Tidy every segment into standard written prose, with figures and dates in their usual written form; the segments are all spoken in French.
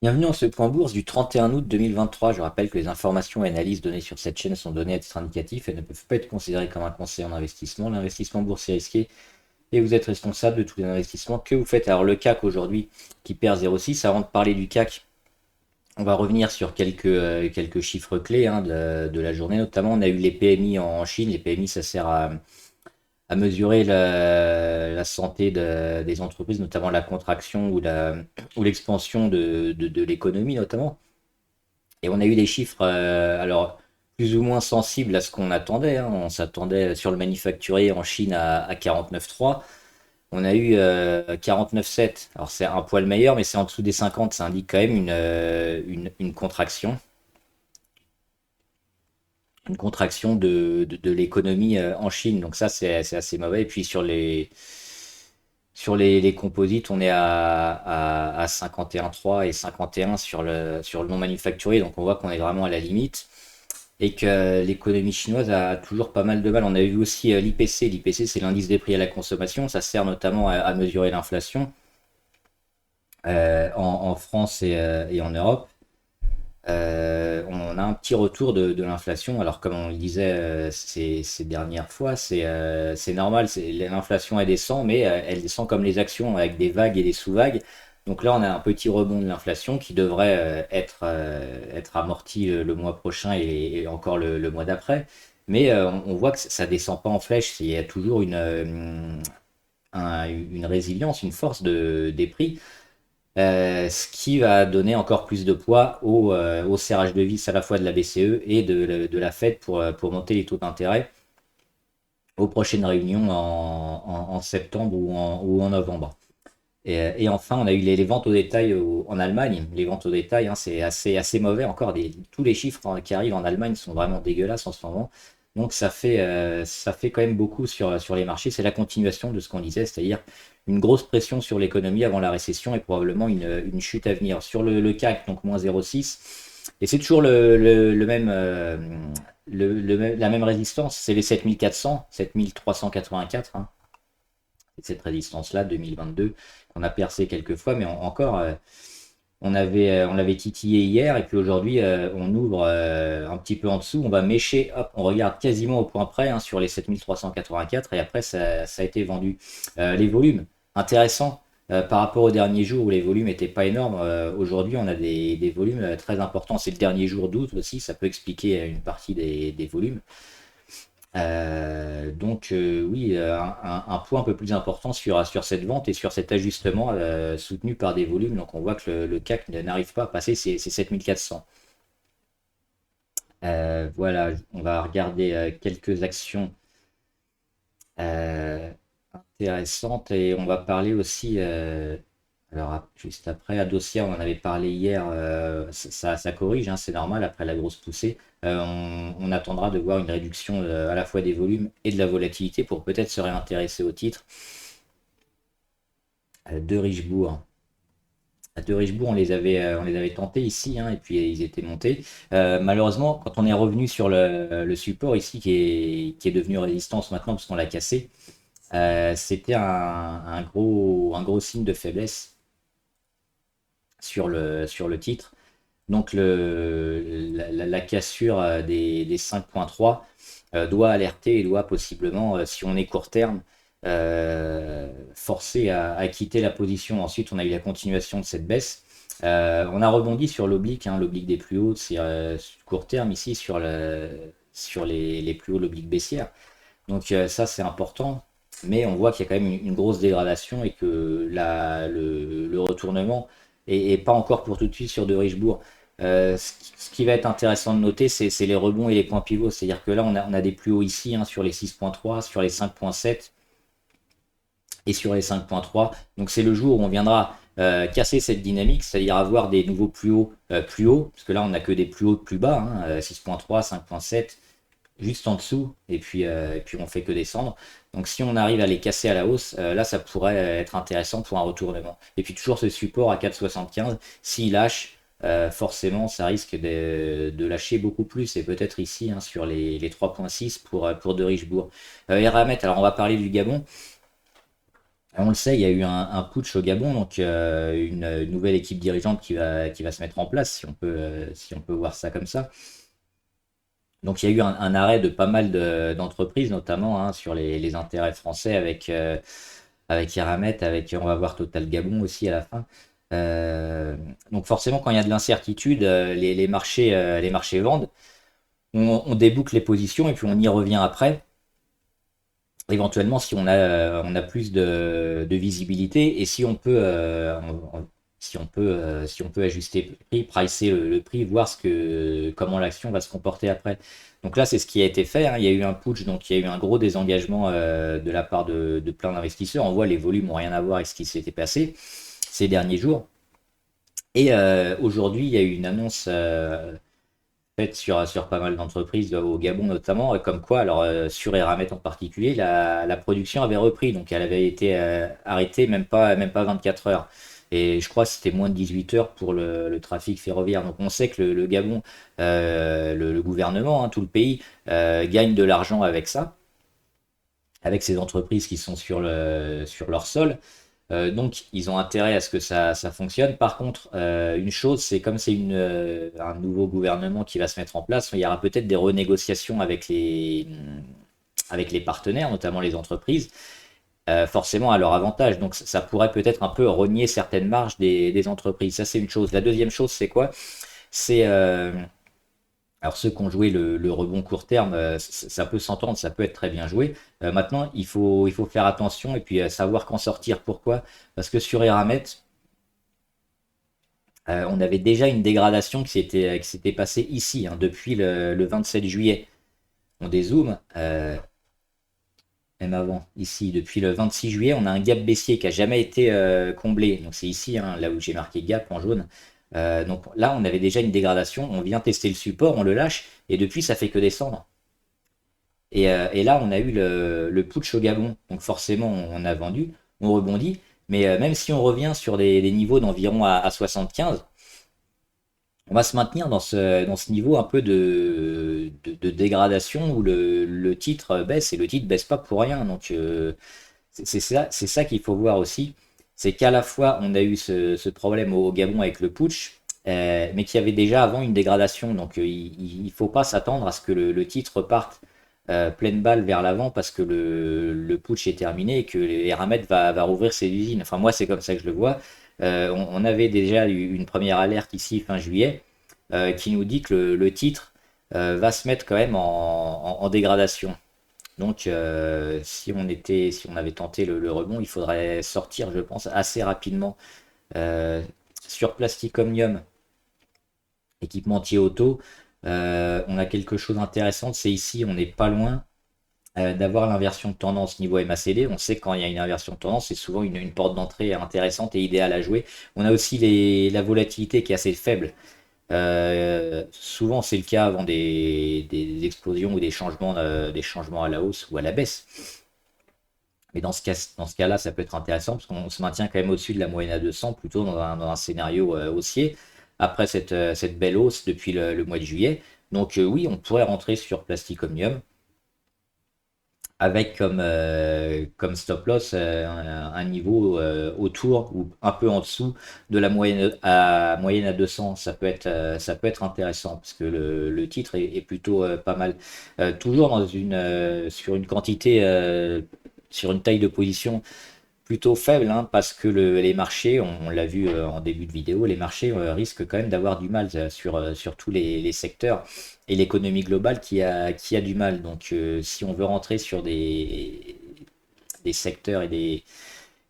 Bienvenue en ce point bourse du 31 août 2023. Je rappelle que les informations et analyses données sur cette chaîne sont données à titre indicatif et ne peuvent pas être considérées comme un conseil en investissement. L'investissement boursier est risqué et vous êtes responsable de tous les investissements que vous faites. Alors le CAC aujourd'hui qui perd 0,6. Avant de parler du CAC, on va revenir sur quelques chiffres clés de la journée. Notamment, on a eu les PMI en Chine. Les PMI, ça sert à mesurer la santé des entreprises, notamment la contraction ou l'expansion de l'économie notamment. Et on a eu des chiffres, alors plus ou moins sensibles à ce qu'on attendait, hein. On s'attendait sur le manufacturier en Chine à 49,3. On a eu 49,7. Alors c'est un poil meilleur, mais c'est en dessous des 50. Ça indique quand même une contraction. Une contraction de l'économie en Chine. Donc ça, c'est assez mauvais. Et puis sur les composites, on est à 51,3 et 51 sur le non manufacturier. Donc on voit qu'on est vraiment à la limite et que l'économie chinoise a toujours pas mal de mal. On a vu aussi l'IPC. L'IPC, c'est l'indice des prix à la consommation. Ça sert notamment à mesurer l'inflation en France et en Europe. On a un petit retour de l'inflation. Alors, comme on le disait ces dernières fois, c'est normal. L'inflation, elle descend, mais elle descend comme les actions, avec des vagues et des sous-vagues. Donc là, on a un petit rebond de l'inflation qui devrait être amorti le mois prochain et encore le mois d'après. Mais on voit que ça descend pas en flèche. Il y a toujours une résilience, une force des prix. Ce qui va donner encore plus de poids au serrage de vis à la fois de la BCE et de la Fed pour monter les taux d'intérêt aux prochaines réunions en septembre ou en novembre. Et enfin, on a eu les ventes au détail en Allemagne. Les ventes au détail, hein, c'est assez mauvais encore. Tous les chiffres qui arrivent en Allemagne sont vraiment dégueulasses en ce moment. Donc ça fait quand même beaucoup sur les marchés. C'est la continuation de ce qu'on disait, c'est-à-dire une grosse pression sur l'économie avant la récession et probablement une chute à venir. Sur le CAC, donc moins 0,6. Et c'est toujours le même, la même résistance, c'est les 7400, 7384. Hein. Cette résistance-là, 2022, qu'on a percé quelques fois, mais encore, on l'avait titillé hier, et puis aujourd'hui, on ouvre un petit peu en dessous, on va mécher, hop, on regarde quasiment au point près hein, sur les 7384, et après, ça a été vendu. Les volumes, intéressants. Par rapport au dernier jour où les volumes n'étaient pas énormes, aujourd'hui on a des volumes très importants. C'est le dernier jour d'août aussi, ça peut expliquer une partie des volumes. Donc oui, un point un peu plus important sur cette vente et sur cet ajustement soutenu par des volumes. Donc on voit que le CAC n'arrive pas à passer ces 7400. Voilà, on va regarder quelques actions euh, intéressantes et on va parler aussi, alors juste après, Adosia, on en avait parlé hier, ça corrige, hein, c'est normal après la grosse poussée. On attendra de voir une réduction à la fois des volumes et de la volatilité pour peut-être se réintéresser au titre de Richebourg. De Richebourg, on les avait tentés ici, hein, et puis ils étaient montés. Malheureusement, quand on est revenu sur le support ici, qui est devenu résistance maintenant parce qu'on l'a cassé, c'était un gros signe de faiblesse sur le titre. Donc la cassure des 5,3 doit alerter et doit possiblement, si on est court terme, forcer à quitter la position. Ensuite, on a eu la continuation de cette baisse. On a rebondi sur l'oblique, hein, l'oblique des plus hauts, c'est court terme ici sur les plus hauts, l'oblique baissière. Donc ça, c'est important. Mais on voit qu'il y a quand même une grosse dégradation et que le retournement est pas encore pour tout de suite sur de Richebourg. Ce qui va être intéressant de noter, c'est les rebonds et les points pivots. C'est-à-dire que là, on a des plus hauts ici hein, sur les 6,3, sur les 5,7 et sur les 5,3. Donc c'est le jour où on viendra casser cette dynamique, c'est-à-dire avoir des nouveaux plus hauts, parce que là, on n'a que des plus hauts de plus bas, hein, 6,3, 5,7 juste en dessous, et puis on fait que descendre. Donc si on arrive à les casser à la hausse, là ça pourrait être intéressant pour un retournement. Et puis toujours ce support à 4,75, s'il lâche, forcément ça risque de lâcher beaucoup plus, et peut-être ici hein, sur les 3,6 pour de Richebourg. Eramet, alors on va parler du Gabon. On le sait, il y a eu un putsch au Gabon, donc une nouvelle équipe dirigeante qui va se mettre en place, si on peut voir ça comme ça. Donc il y a eu un arrêt de pas mal d'entreprises, notamment hein, sur les intérêts français avec Eramet, on va voir Total Gabon aussi à la fin. Euh, donc forcément, quand il y a de l'incertitude, les marchés vendent. On déboucle les positions et puis on y revient après. Éventuellement, si on a plus de visibilité et si on peut ajuster le prix, pricer le prix, voir comment l'action va se comporter après. Donc là, c'est ce qui a été fait, hein. Il y a eu un putsch, donc il y a eu un gros désengagement de la part de plein d'investisseurs. On voit les volumes n'ont rien à voir avec ce qui s'était passé ces derniers jours. Et aujourd'hui, il y a eu une annonce faite sur pas mal d'entreprises, au Gabon notamment, comme quoi, alors sur Eramet en particulier, la production avait repris, donc elle avait été arrêtée même pas 24 heures. Et je crois que c'était moins de 18 heures pour le trafic ferroviaire. Donc on sait que le Gabon, le gouvernement, hein, tout le pays, gagne de l'argent avec ça, avec ces entreprises qui sont sur leur sol. Donc, ils ont intérêt à ce que ça fonctionne. Par contre, une chose, c'est comme c'est un nouveau gouvernement qui va se mettre en place, il y aura peut-être des renégociations avec les partenaires, notamment les entreprises, forcément à leur avantage. Donc, ça pourrait peut-être un peu rogner certaines marges des entreprises. Ça, c'est une chose. La deuxième chose, c'est quoi? C'est alors ceux qui ont joué le rebond court terme, ça peut s'entendre, ça peut être très bien joué. Maintenant, il faut faire attention et puis savoir qu'en sortir. Pourquoi? Parce que sur Eramet, on avait déjà une dégradation qui s'était passée ici, hein, depuis le 27 juillet. On dézoome, même avant, ici, depuis le 26 juillet, on a un gap baissier qui a jamais été comblé. Donc c'est ici, hein, là où j'ai marqué gap en jaune. Donc là, on avait déjà une dégradation. On vient tester le support, on le lâche, et depuis, ça fait que descendre. Et là, on a eu le putsch au Gabon. Donc forcément, on a vendu, on rebondit. Mais même si on revient sur des niveaux d'environ à 75, on va se maintenir dans ce niveau un peu de dégradation où le titre baisse et le titre baisse pas pour rien. Donc c'est ça qu'il faut voir aussi. C'est qu'à la fois on a eu ce problème au Gabon avec le putsch, mais qu'il y avait déjà avant une dégradation. Donc il ne faut pas s'attendre à ce que le titre parte pleine balle vers l'avant parce que le putsch est terminé et que Eramet va rouvrir ses usines. Enfin moi c'est comme ça que je le vois. On avait déjà eu une première alerte ici fin juillet qui nous dit que le titre va se mettre quand même en dégradation. Donc, si on avait tenté le rebond, il faudrait sortir, je pense, assez rapidement. Sur Plastic Omnium, équipementier auto, on a quelque chose d'intéressant. C'est ici, on n'est pas loin d'avoir l'inversion de tendance niveau MACD. On sait que quand il y a une inversion de tendance, c'est souvent une porte d'entrée intéressante et idéale à jouer. On a aussi la volatilité qui est assez faible. Souvent, c'est le cas avant des explosions ou des changements à la hausse ou à la baisse. Mais dans ce cas-là, ça peut être intéressant parce qu'on se maintient quand même au-dessus de la moyenne à 200, plutôt dans un scénario haussier, après cette belle hausse depuis le mois de juillet. Donc oui, on pourrait rentrer sur Plastic Omnium avec comme stop loss un niveau autour ou un peu en dessous de la moyenne à 200. Ça peut être intéressant parce que le titre est plutôt pas mal. Toujours sur une quantité, sur une taille de position plutôt faible, hein, parce que les marchés, on l'a vu en début de vidéo, les marchés risquent quand même d'avoir du mal sur tous les secteurs et l'économie globale qui a du mal. Donc si on veut rentrer sur des secteurs et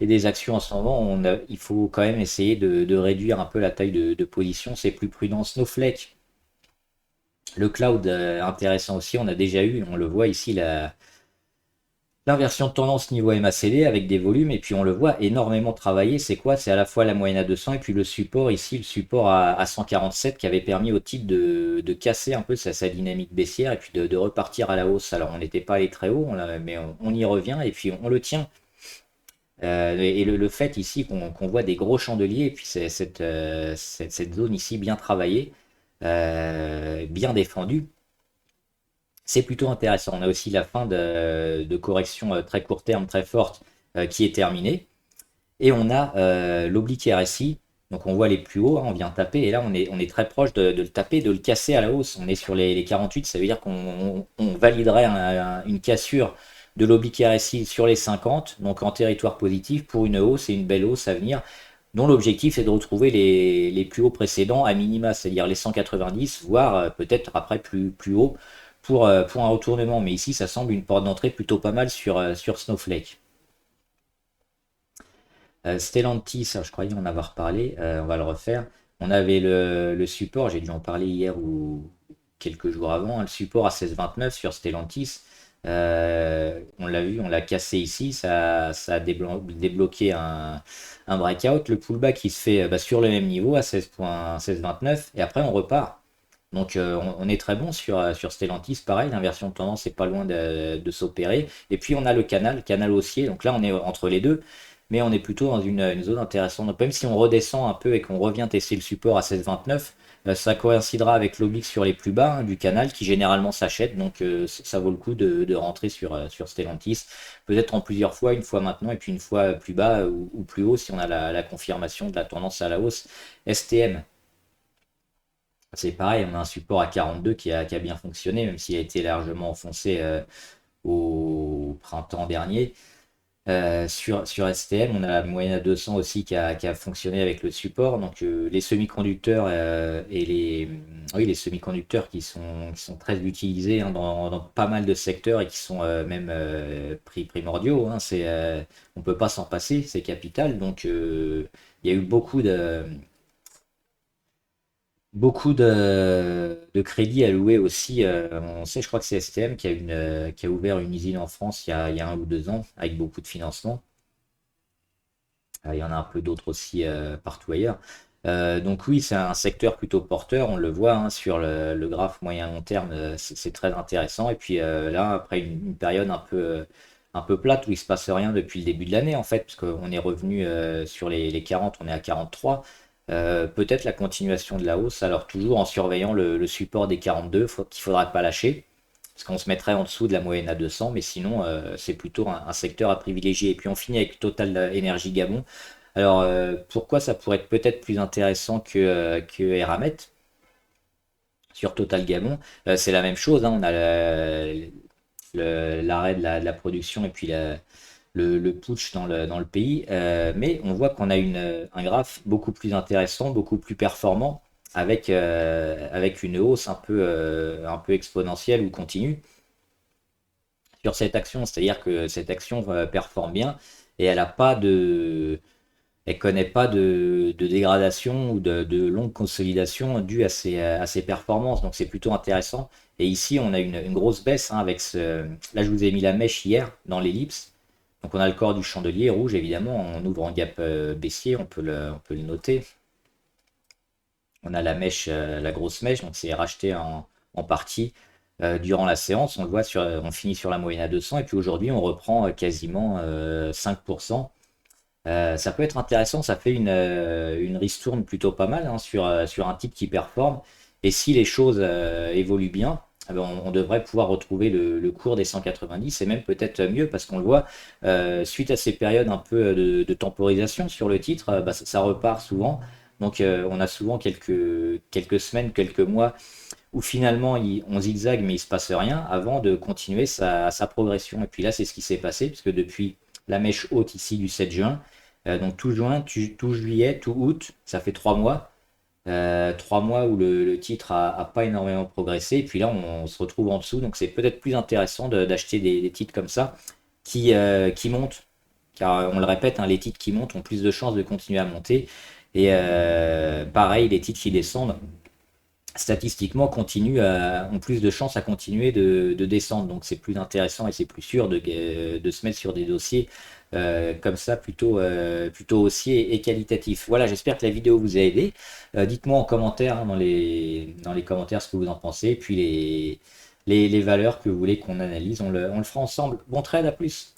des actions en ce moment, il faut quand même essayer de réduire un peu la taille de position. C'est plus prudent. Snowflake, le cloud intéressant aussi, on a déjà eu, on le voit ici, l'inversion de tendance niveau MACD avec des volumes, et puis on le voit énormément travailler. C'est quoi? C'est à la fois la moyenne à 200 et puis le support ici, le support à 147 qui avait permis au titre de casser un peu sa dynamique baissière et puis de repartir à la hausse. Alors on n'était pas allé très haut, mais on y revient et puis on le tient. Et le fait ici qu'on voit des gros chandeliers et puis c'est cette zone ici bien travaillée, bien défendue. C'est plutôt intéressant. On a aussi la fin de correction très court terme, très forte, qui est terminée. Et on a l'oblique RSI. Donc on voit les plus hauts, hein, on vient taper, et là on est très proche de le taper, de le casser à la hausse. On est sur les 48, ça veut dire qu'on validerait une cassure de l'oblique RSI sur les 50, donc en territoire positif pour une hausse et une belle hausse à venir, dont l'objectif est de retrouver les plus hauts précédents à minima, c'est-à-dire les 190, voire peut-être après plus haut pour un retournement. Mais ici, ça semble une porte d'entrée plutôt pas mal sur Snowflake. Stellantis, je croyais en avoir parlé, on va le refaire. On avait le support, j'ai dû en parler hier ou quelques jours avant, hein, le support à 16,29 sur Stellantis. On l'a vu, on l'a cassé ici, ça a débloqué un breakout. Le pullback qui se fait bah, sur le même niveau à 16,29 et après on repart. Donc on est très bon sur Stellantis, pareil, l'inversion de tendance est pas loin de s'opérer. Et puis on a le canal haussier, donc là on est entre les deux, mais on est plutôt dans une zone intéressante. Donc même si on redescend un peu et qu'on revient tester le support à 16,29, ça coïncidera avec l'oblique sur les plus bas hein, du canal qui généralement s'achète, donc ça vaut le coup de rentrer sur Stellantis, peut-être en plusieurs fois, une fois maintenant et puis une fois plus bas ou plus haut si on a la confirmation de la tendance à la hausse. STM. C'est pareil, on a un support à 42 qui a bien fonctionné, même s'il a été largement enfoncé au printemps dernier. Sur STM, on a la moyenne à 200 aussi qui a fonctionné avec le support. Donc les semi-conducteurs et oui, les semi-conducteurs qui sont très utilisés hein, dans pas mal de secteurs et qui sont même primordiaux. Hein, on peut pas s'en passer, c'est capital. Donc il y a eu beaucoup de crédits alloués aussi. On sait, je crois que c'est STM qui a ouvert une usine en France il y a 1 ou 2 ans avec beaucoup de financement. Il y en a un peu d'autres aussi partout ailleurs. Donc oui, c'est un secteur plutôt porteur, on le voit hein, sur le graphe moyen-long terme, c'est très intéressant. Et puis là, après une période un peu plate où il se passe rien depuis le début de l'année en fait, parce qu'on est revenu sur les 40, on est à 43. Peut-être la continuation de la hausse, alors toujours en surveillant le support des 42, qu'il ne faudra pas lâcher, parce qu'on se mettrait en dessous de la moyenne à 200, mais sinon c'est plutôt un secteur à privilégier. Et puis on finit avec Total Énergie Gabon. Alors pourquoi ça pourrait être peut-être plus intéressant que Eramet sur Total Gabon? C'est la même chose, hein, on a l'arrêt de la production et puis le putsch dans le pays. Mais on voit qu'on a un graphe beaucoup plus intéressant, beaucoup plus performant, avec une hausse un peu exponentielle ou continue sur cette action. C'est-à-dire que cette action performe bien et elle connaît pas de dégradation ou de longue consolidation due à ses performances. Donc c'est plutôt intéressant. Et ici, on a une grosse baisse hein, avec ce. Là, je vous ai mis la mèche hier dans l'ellipse. Donc on a le corps du chandelier rouge, évidemment. On ouvre en gap baissier, on peut le noter. On a la mèche, la grosse mèche, donc c'est racheté en partie durant la séance. On le voit on finit sur la moyenne à 200 et puis aujourd'hui on reprend quasiment 5%. Ça peut être intéressant, ça fait une ristourne plutôt pas mal hein, sur un titre qui performe. Et si les choses évoluent bien, eh ben, on devrait pouvoir retrouver le cours des 190 et même peut-être mieux parce qu'on le voit, suite à ces périodes un peu de temporisation sur le titre, bah, ça repart souvent. Donc on a souvent quelques semaines, quelques mois où finalement on zigzague mais il se passe rien avant de continuer sa progression. Et puis là c'est ce qui s'est passé puisque depuis la mèche haute ici du 7 juin, donc tout juin, tout juillet, tout août, ça fait 3 mois. 3 mois où le titre a pas énormément progressé. Et puis là, on se retrouve en dessous. Donc c'est peut-être plus intéressant d'acheter des titres comme ça qui montent. Car on le répète, hein, les titres qui montent ont plus de chances de continuer à monter. Et pareil, les titres qui descendent, statistiquement, ont plus de chances à continuer de descendre. Donc c'est plus intéressant et c'est plus sûr de se mettre sur des dossiers comme ça, plutôt haussiers et qualitatifs. Voilà, j'espère que la vidéo vous a aidé. Dites-moi en commentaire, hein, dans les commentaires ce que vous en pensez, puis les valeurs que vous voulez qu'on analyse. On le fera ensemble. Bon trade, à plus!